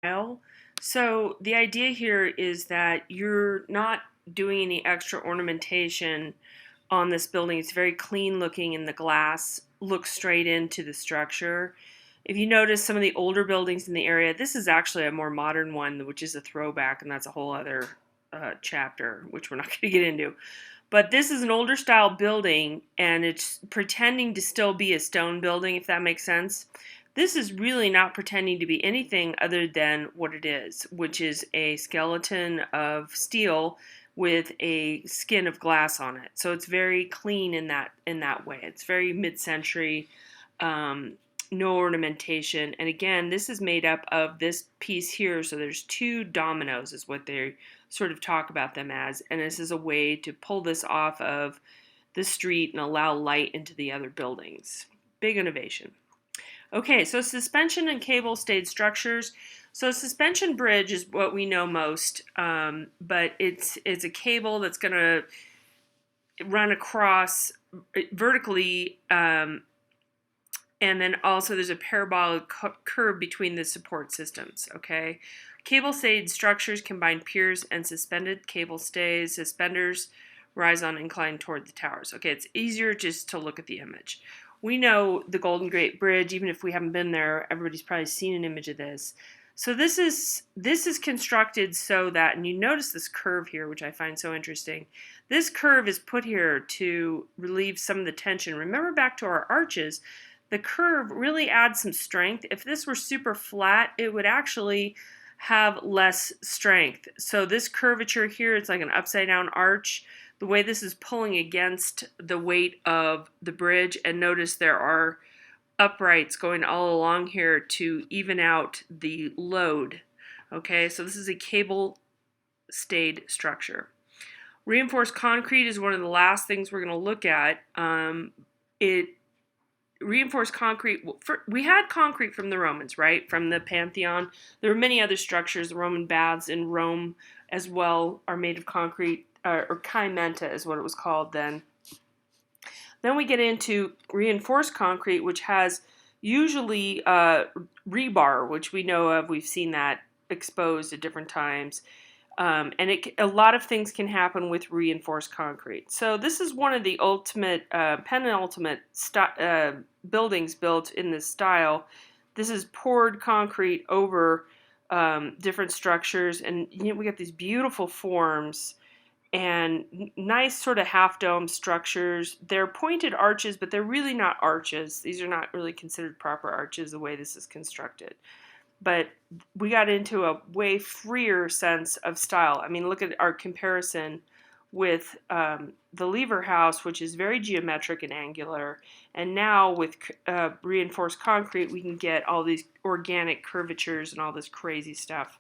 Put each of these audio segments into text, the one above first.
style. So the idea here is that you're not doing any extra ornamentation on this building. It's very clean looking, and the glass looks straight into the structure. If you notice some of the older buildings in the area, this is actually a more modern one, which is a throwback, and that's a whole other chapter, which we're not going to get into. But this is an older style building, and it's pretending to still be a stone building, if that makes sense. This is really not pretending to be anything other than what it is, which is a skeleton of steel with a skin of glass on it. So it's very clean in that way. It's very mid-century, no ornamentation. And again, this is made up of this piece here. So there's two dominoes, is what they sort of talk about them as. And this is a way to pull this off of the street and allow light into the other buildings. Big innovation. Okay, so suspension and cable stayed structures. So suspension bridge is what we know most, but it's a cable that's going to run across vertically, and then also there's a parabolic curve between the support systems. Okay, cable stayed structures combine piers and suspended cable stays. Suspenders rise on incline toward the towers. Okay, it's easier just to look at the image. We know the Golden Gate Bridge, even if we haven't been there, everybody's probably seen an image of this. So this is constructed so that, and you notice this curve here, which I find so interesting. This curve is put here to relieve some of the tension. Remember back to our arches, the curve really adds some strength. If this were super flat, it would actually have less strength. So this curvature here, it's like an upside down arch. The way this is pulling against the weight of the bridge, and notice there are uprights going all along here to even out the load. Okay, so this is a cable stayed structure. Reinforced concrete is one of the last things we're going to look at. Reinforced concrete, we had concrete from the Romans, right? From the Pantheon. There were many other structures. The Roman baths in Rome as well are made of concrete, or caimenta is what it was called then. Then we get into reinforced concrete, which has usually rebar, which we know of. We've seen that exposed at different times. And a lot of things can happen with reinforced concrete. So this is one of the penultimate buildings built in this style. This is poured concrete over different structures, and we get these beautiful forms and nice sort of half-dome structures. They're pointed arches, but they're really not arches. These are not really considered proper arches the way this is constructed. But we got into a way freer sense of style. I mean, look at our comparison with the Lever House, which is very geometric and angular. And now with reinforced concrete, we can get all these organic curvatures and all this crazy stuff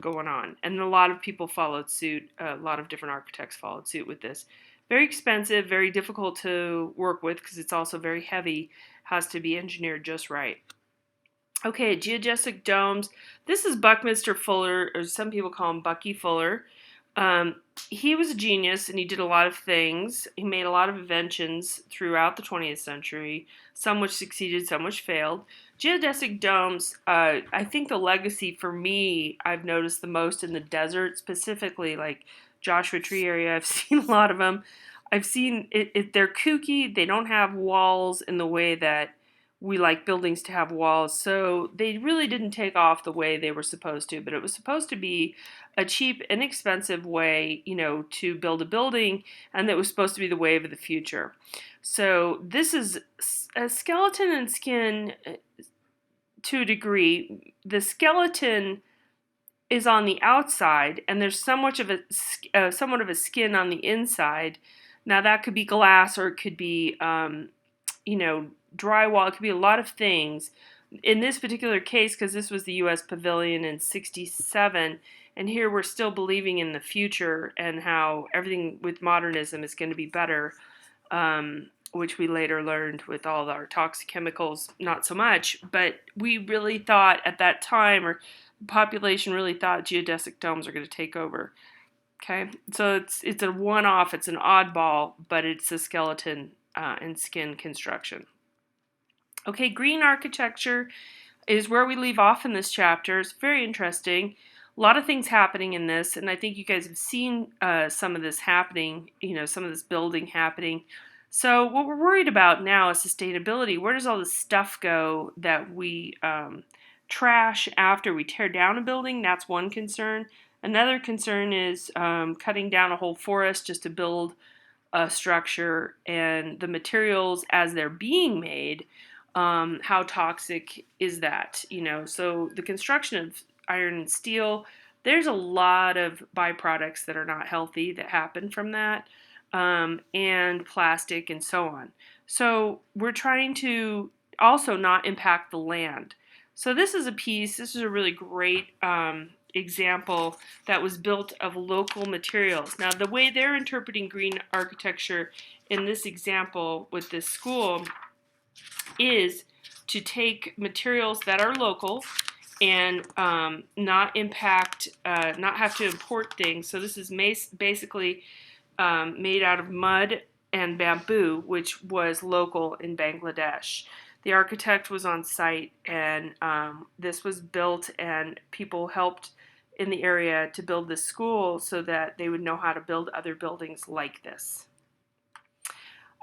going on. And a lot of people followed suit. A lot of different architects followed suit with this. Very expensive, very difficult to work with because it's also very heavy. Has to be engineered just right. Okay, geodesic domes. This is Buckminster Fuller, or some people call him Bucky Fuller. He was a genius, and he did a lot of things. He made a lot of inventions throughout the 20th century, some which succeeded, some which failed. Geodesic domes, I think the legacy for me, I've noticed the most in the desert, specifically like Joshua Tree area. I've seen a lot of them. I've seen it, they're kooky. They don't have walls in the way that we like buildings to have walls, so they really didn't take off the way they were supposed to, but it was supposed to be a cheap, inexpensive way, to build a building, and that was supposed to be the wave of the future. So this is a skeleton and skin to a degree. The skeleton is on the outside, and there's somewhat of a skin on the inside. Now that could be glass, or it could be, drywall. It could be a lot of things. In this particular case, because this was the U.S. Pavilion in '67, and here we're still believing in the future and how everything with modernism is going to be better, which we later learned with all our toxic chemicals, not so much. But we really thought at that time, or the population really thought geodesic domes are going to take over. Okay, so it's a one-off, it's an oddball, but it's a skeleton and skin construction. Okay, green architecture is where we leave off in this chapter. It's very interesting. A lot of things happening in this, and I think you guys have seen some of this happening, some of this building happening. So what we're worried about now is sustainability. Where does all this stuff go that we trash after we tear down a building? That's one concern. Another concern is cutting down a whole forest just to build a structure, and the materials as they're being made, how toxic is that? So the construction of iron and steel, there's a lot of byproducts that are not healthy that happen from that, and plastic and so on. So we're trying to also not impact the land. So this is a really great example that was built of local materials. Now, the way they're interpreting green architecture in this example with this school is to take materials that are local and not impact, not have to import things. So this is basically made out of mud and bamboo, which was local in Bangladesh. The architect was on site, and this was built, and people helped in the area to build this school so that they would know how to build other buildings like this.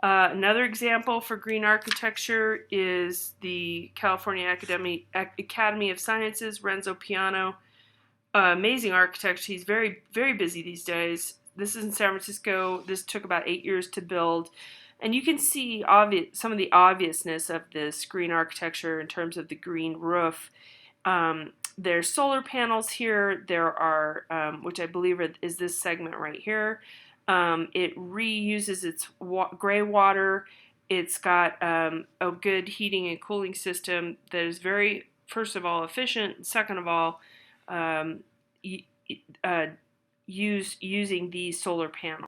Another example for green architecture is the California Academy of Sciences, Renzo Piano. Amazing architect. He's very, very busy these days. This is in San Francisco. This took about 8 years to build. And you can see some of the obviousness of this green architecture in terms of the green roof. There's solar panels here. There are, which I believe is this segment right here. It reuses its gray water. It's got a good heating and cooling system that is very, first of all, efficient. Second of all, using these solar panels.